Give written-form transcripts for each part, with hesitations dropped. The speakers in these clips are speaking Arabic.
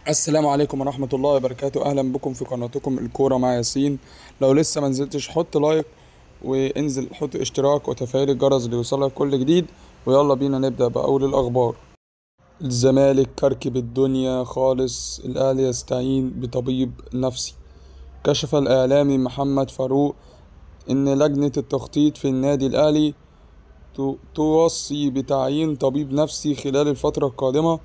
السلام عليكم ورحمة الله وبركاته. أهلا بكم في قناتكم الكورة مع ياسين. لو لسه ما نزلتش حط لايك وانزل حط اشتراك وتفعيل الجرس اللي يوصلك كل جديد. ويلا بينا نبدأ بأول الأخبار. الزمالك كركب الدنيا خالص، الأهلي يستعين بطبيب نفسي. كشف الإعلامي محمد فاروق إن لجنة التخطيط في النادي الأهلي توصي بتعيين طبيب نفسي خلال الفترة القادمة.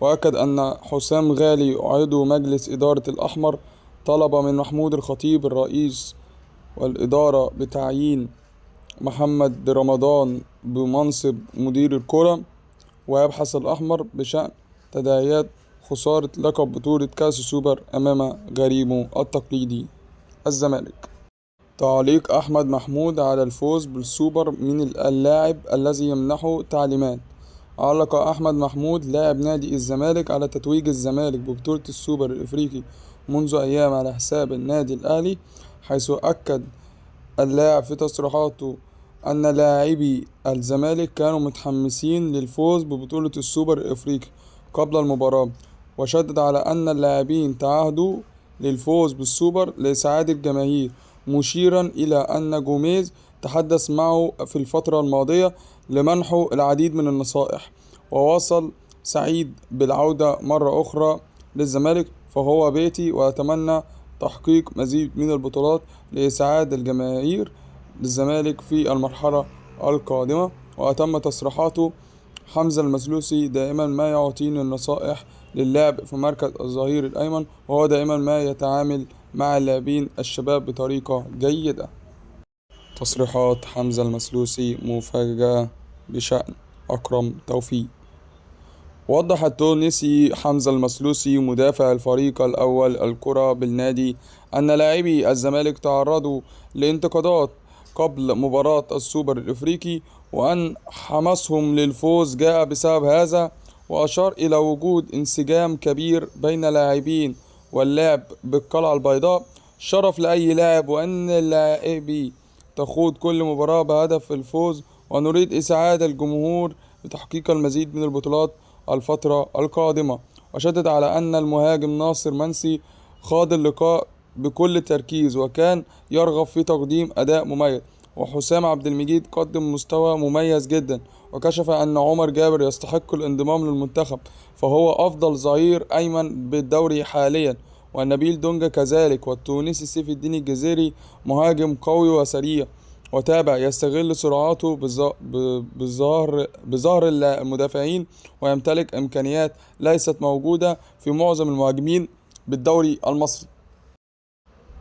وأكد أن حسام غالي عضو مجلس إدارة الأحمر طلب من محمود الخطيب الرئيس والإدارة بتعيين محمد رمضان بمنصب مدير الكرة. ويبحث الأحمر بشأن تداعيات خسارة لقب بطولة كأس السوبر أمام غريمه التقليدي الزمالك. تعليق أحمد محمود على الفوز بالسوبر من اللاعب الذي يمنحه تعليمات. علق أحمد محمود لاعب نادي الزمالك على تتويج الزمالك ببطولة السوبر الإفريقي منذ أيام على حساب النادي الأهلي، حيث أكد اللاعب في تصريحاته أن لاعبي الزمالك كانوا متحمسين للفوز ببطولة السوبر الإفريقي قبل المباراة، وشدد على أن اللاعبين تعهدوا للفوز بالسوبر لإسعاد الجماهير، مشيرا إلى أن جوميز تحدث معه في الفترة الماضية لمنحه العديد من النصائح. وواصل سعيد بالعودة مرة أخرى للزمالك، فهو بيتي وأتمنى تحقيق مزيد من البطولات لإسعاد الجماهير للزمالك في المرحلة القادمة. وأتم تصريحاته: حمزة المسلوسي دائما ما يعطيني النصائح للعب في مركز الظهير الأيمن، وهو دائما ما يتعامل مع اللاعبين الشباب بطريقة جيدة. تصريحات حمزة المسلوسي مفاجأة بشأن أكرم توفيق. وضح التونسي حمزة المسلوسي مدافع الفريق الأول الكرة بالنادي أن لاعبي الزمالك تعرضوا لانتقادات قبل مباراة السوبر الإفريقي، وأن حماسهم للفوز جاء بسبب هذا. وأشار إلى وجود انسجام كبير بين لاعبين واللعب بالقلعة البيضاء شرف لأي لاعب، وأن اللاعبي تخوض كل مباراة بهدف الفوز، ونريد إسعاد الجمهور بتحقيق المزيد من البطولات الفترة القادمة. وشدد على أن المهاجم ناصر منسي خاض اللقاء بكل تركيز وكان يرغب في تقديم أداء مميز، وحسام عبد المجيد قدم مستوى مميز جدا. وكشف أن عمر جابر يستحق الانضمام للمنتخب، فهو أفضل ظهير أيمن بالدوري حاليا، ونبيل دونجا كذلك. والتونسي سيف الدين الجزيري مهاجم قوي وسريع وتابع يستغل سرعاته بظهر المدافعين، ويمتلك إمكانيات ليست موجودة في معظم المهاجمين بالدوري المصري.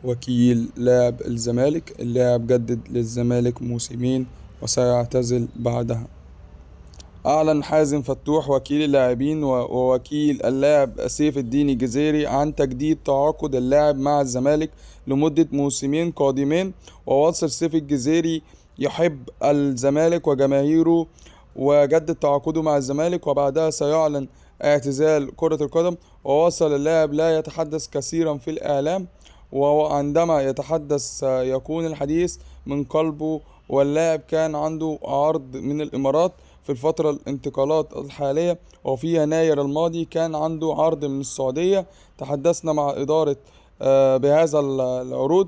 وكيل لاعب الزمالك: اللاعب جدد للزمالك موسمين وسيعتزل بعدها. أعلن حازم فتوح وكيل اللاعبين ووكيل اللاعب سيف الدين الجزيري عن تجديد تعاقد اللاعب مع الزمالك لمدة موسمين قادمين. وواصل سيف الجزيري يحب الزمالك وجماهيره، وجدد تعاقده مع الزمالك وبعدها سيعلن اعتزال كرة القدم. وواصل اللاعب: لا يتحدث كثيرا في الإعلام، وعندما يتحدث يكون الحديث من قلبه. واللاعب كان عنده عرض من الإمارات في الفترة الانتقالات الحالية، وفي يناير الماضي كان عنده عرض من السعودية. تحدثنا مع إدارة بهذا العروض،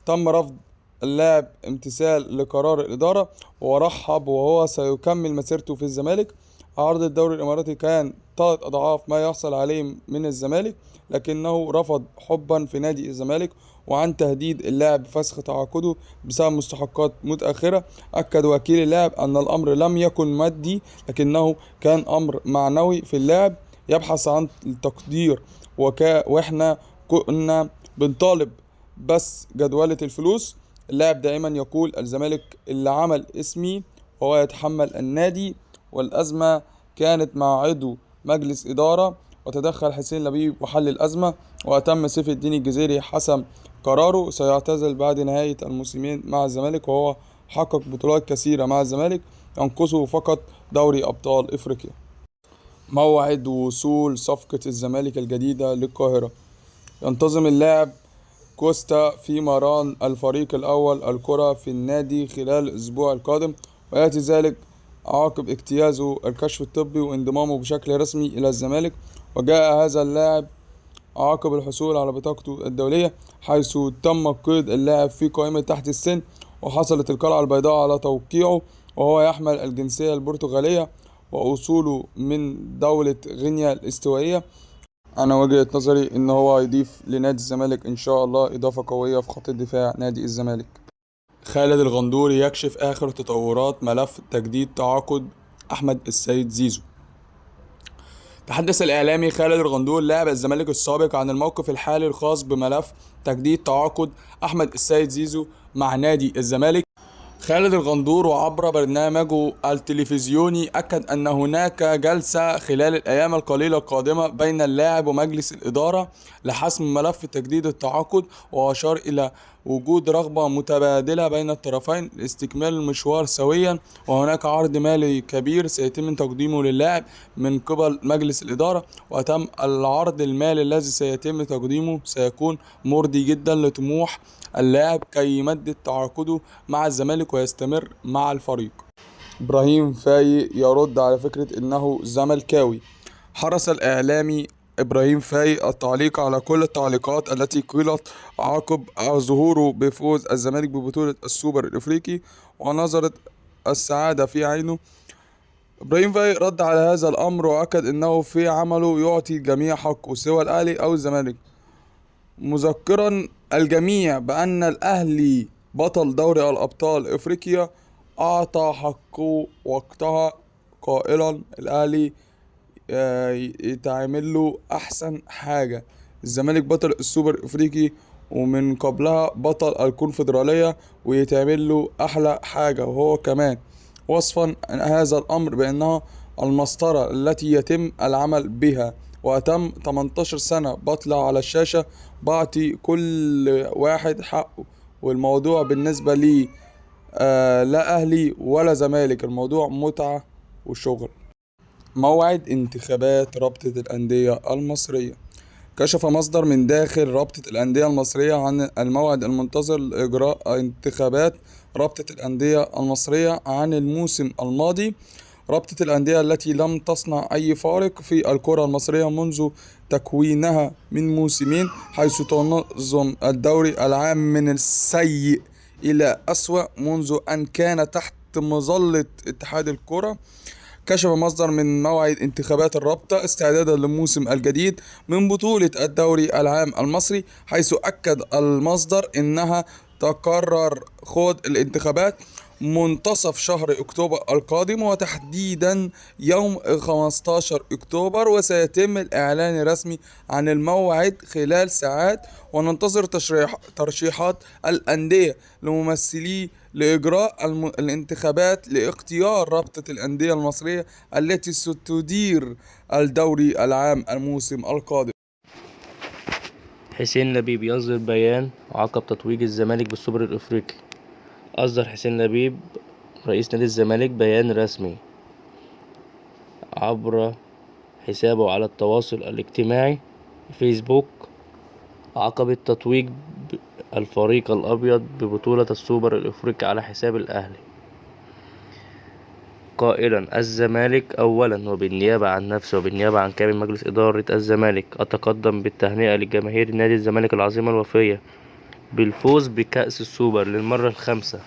تم رفض اللاعب امتثال لقرار الإدارة، ورحب وهو سيكمل مسيرته في الزمالك. عرض الدوري الإماراتي كان 3 أضعاف ما يحصل عليه من الزمالك، لكنه رفض حبا في نادي الزمالك وعن تهديد اللاعب بفسخ تعاقده بسبب مستحقات متأخرة. أكد وكيل اللاعب أن الأمر لم يكن مادي، لكنه كان أمر معنوي في اللاعب يبحث عن التقدير. وإحنا كنا بنطالب بس جدولة الفلوس. اللاعب دائما يقول: الزمالك اللي عمل اسمي وهو يتحمل النادي. والأزمة كانت مع عضو مجلس إدارة، وتدخل حسين لبيب وحل الأزمة، وأتم سيف الدين الجزيري حسم قراره. سيعتزل بعد نهاية الموسمين مع الزمالك، وهو حقق بطولات كثيرة مع الزمالك ينقصه فقط دوري أبطال إفريقيا. موعد وصول صفقة الزمالك الجديدة للقاهرة: ينتظم اللاعب كوستا في مران الفريق الأول الكرة في النادي خلال الأسبوع القادم، ويأتي ذلك عقب اجتيازه الكشف الطبي وانضمامه بشكل رسمي إلى الزمالك. وجاء هذا اللاعب عقب الحصول على بطاقته الدولية، حيث تم قيد اللاعب في قائمة تحت السن، وحصلت القلعة البيضاء على توقيعه، وهو يحمل الجنسية البرتغالية وأصوله من دولة غينيا الاستوائية. أنا وجهة نظري إن هو هيضيف لنادي الزمالك إن شاء الله إضافة قوية في خط الدفاع نادي الزمالك. خالد الغندوري يكشف آخر تطورات ملف تجديد تعاقد أحمد السيد زيزو. تحدث الإعلامي خالد الغندور لاعب الزمالك السابق عن الموقف الحالي الخاص بملف تجديد تعاقد أحمد السيد زيزو مع نادي الزمالك. خالد الغندور وعبر برنامجه التلفزيوني أكد أن هناك جلسة خلال الأيام القليلة القادمة بين اللاعب ومجلس الإدارة لحسم ملف تجديد التعاقد، وأشار إلى وجود رغبة متبادلة بين الطرفين لاستكمال المشوار سويا، وهناك عرض مالي كبير سيتم تقديمه للاعب من قبل مجلس الإدارة، وتم العرض المالي الذي سيتم تقديمه سيكون مرضي جدا لطموح اللاعب كي يمدد تعاقده مع الزمالك ويستمر مع الفريق. إبراهيم فايق يرد على فكرة إنه زملكاوي. حرص الإعلامي إبراهيم فايق التعليق على كل التعليقات التي قيلت عقب ظهوره بفوز الزمالك ببطولة السوبر الإفريقي، ونظرت السعادة في عينه. إبراهيم فايق رد على هذا الأمر وأكد إنه في عمله يعطي الجميع حقه سواء الأهلي أو الزمالك، مذكرا الجميع بأن الأهلي بطل دوري الأبطال إفريقيا أعطى حقه وقتها، قائلا الأهلي يتعمل له أحسن حاجة. الزمالك بطل السوبر الإفريقي ومن قبلها بطل الكونفدرالية ويتعمل له أحلى حاجة، وهو كمان وصفا هذا الأمر بأنها المسطرة التي يتم العمل بها، وأتم 18 سنة بطلع على الشاشة بعطي كل واحد حقه. والموضوع بالنسبة لي لا أهلي ولا زمالك، الموضوع متعة وشغل. موعد انتخابات رابطة الأندية المصرية. كشف مصدر من داخل رابطة الأندية المصرية عن الموعد المنتظر لإجراء انتخابات رابطة الأندية المصرية عن الموسم الماضي. رابطة الأندية التي لم تصنع أي فارق في الكرة المصرية منذ تكوينها من موسمين، حيث تنظم الدوري العام من السيء إلى أسوأ منذ أن كان تحت مظلة اتحاد الكرة. كشف مصدر من موعد انتخابات الرابطة استعدادا للموسم الجديد من بطولة الدوري العام المصري، حيث أكد المصدر إنها تقرر خوض الانتخابات منتصف شهر أكتوبر القادم، وتحديدا يوم 15 أكتوبر، وسيتم الإعلان الرسمي عن الموعد خلال ساعات. وننتظر ترشيحات الأندية لممثلي لإجراء الانتخابات لاختيار رابطة الأندية المصرية التي ستدير الدوري العام الموسم القادم. حسين لبيب يصدر بيان عقب تتويج الزمالك بالسوبر الإفريقي. أصدر حسين لبيب رئيس نادي الزمالك بيان رسمي عبر حسابه على التواصل الاجتماعي فيسبوك عقب التتويج الفريق الأبيض ببطولة السوبر الإفريقي على حساب الأهلي، قائلا: الزمالك أولا وبالنيابة عن نفسي وبالنيابة عن كامل مجلس إدارة الزمالك أتقدم بالتهنئة لجماهير نادي الزمالك العظيمة الوفية بالفوز بكأس السوبر للمرة الخامسة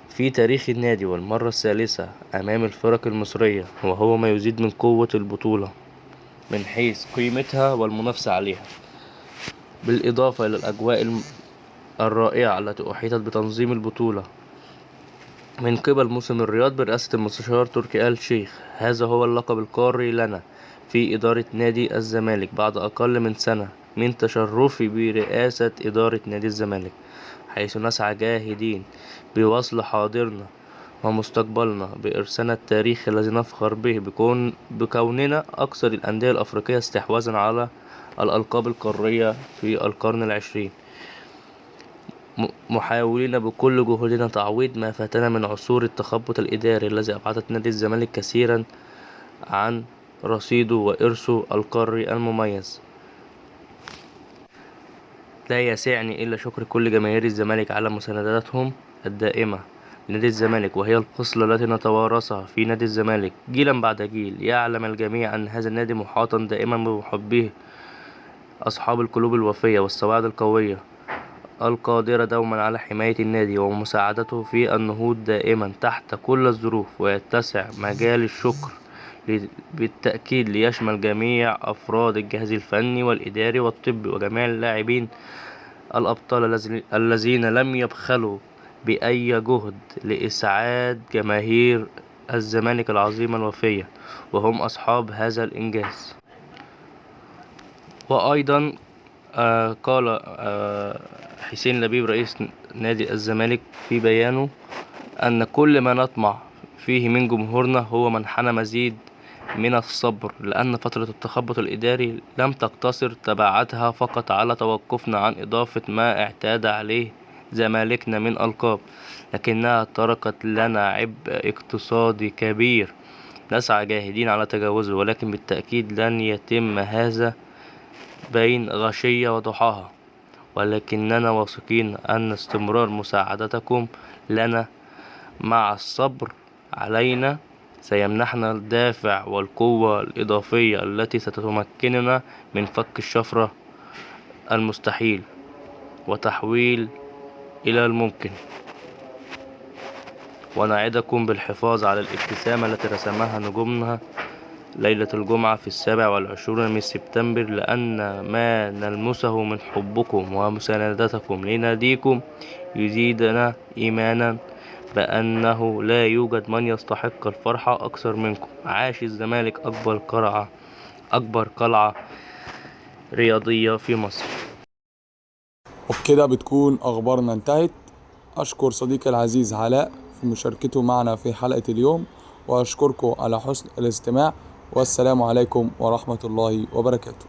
في تاريخ النادي والمرة الثالثة أمام الفرق المصرية، وهو ما يزيد من قوة البطولة من حيث قيمتها والمنافسة عليها، بالإضافة إلى الأجواء الرائعة التي أحيطت بتنظيم البطولة من قبل موسم الرياض برئاسة المستشار تركي آل الشيخ. هذا هو اللقب القاري لنا في إدارة نادي الزمالك بعد أقل من سنة من تشرفي برئاسة إدارة نادي الزمالك، حيث نسعى جاهدين بوصل حاضرنا ومستقبلنا بإرسال التاريخ الذي نفخر به بكوننا أكثر الأندية الأفريقية استحواذا على الألقاب القارية في القرن العشرين، محاولين بكل جهودنا تعويض ما فاتنا من عصور التخبط الإداري الذي أبعدت نادي الزمالك كثيرا عن رصيده وإرثه القاري المميز. لا يسعني إلا شكر كل جماهير الزمالك على مساندتهم الدائمة لنادي الزمالك، وهي الخصلة التي نتوارثها في نادي الزمالك جيلا بعد جيل. يعلم الجميع أن هذا النادي محاطا دائما بمحبيه، أصحاب القلوب الوفية والسواعد القوية القادرة دوما على حماية النادي ومساعدته في النهوض دائما تحت كل الظروف. ويتسع مجال الشكر بالتأكيد ليشمل جميع أفراد الجهاز الفني والإداري والطبي وجميع اللاعبين الأبطال الذين لم يبخلوا بأي جهد لإسعاد جماهير الزمالك العظيمة الوفية، وهم أصحاب هذا الإنجاز. وأيضا قال حسين لبيب رئيس نادي الزمالك في بيانه أن كل ما نطمع فيه من جمهورنا هو منحنى مزيد من الصبر، لأن فترة التخبط الإداري لم تقتصر تبعاتها فقط على توقفنا عن إضافة ما اعتاد عليه زمالكنا من ألقاب، لكنها تركت لنا عبء اقتصادي كبير نسعى جاهدين على تجاوزه، ولكن بالتأكيد لن يتم هذا بين غشية وضحاها. ولكننا واثقين أن استمرار مساعدتكم لنا مع الصبر علينا سيمنحنا الدافع والقوة الإضافية التي ستتمكننا من فك الشفرة المستحيل وتحويل إلى الممكن. ونعدكم بالحفاظ على الابتسامة التي رسمها نجومنا ليلة الجمعة في 27 من سبتمبر، لأن ما نلمسه من حبكم ومساندتكم لناديكم يزيدنا إيمانا بأنه لا يوجد من يستحق الفرحة أكثر منكم. عاش الزمالك، أكبر قلعة رياضية في مصر. وبكده بتكون أخبارنا انتهت. أشكر صديقي العزيز علاء في مشاركته معنا في حلقة اليوم، وأشكركم على حسن الاستماع، والسلام عليكم ورحمة الله وبركاته.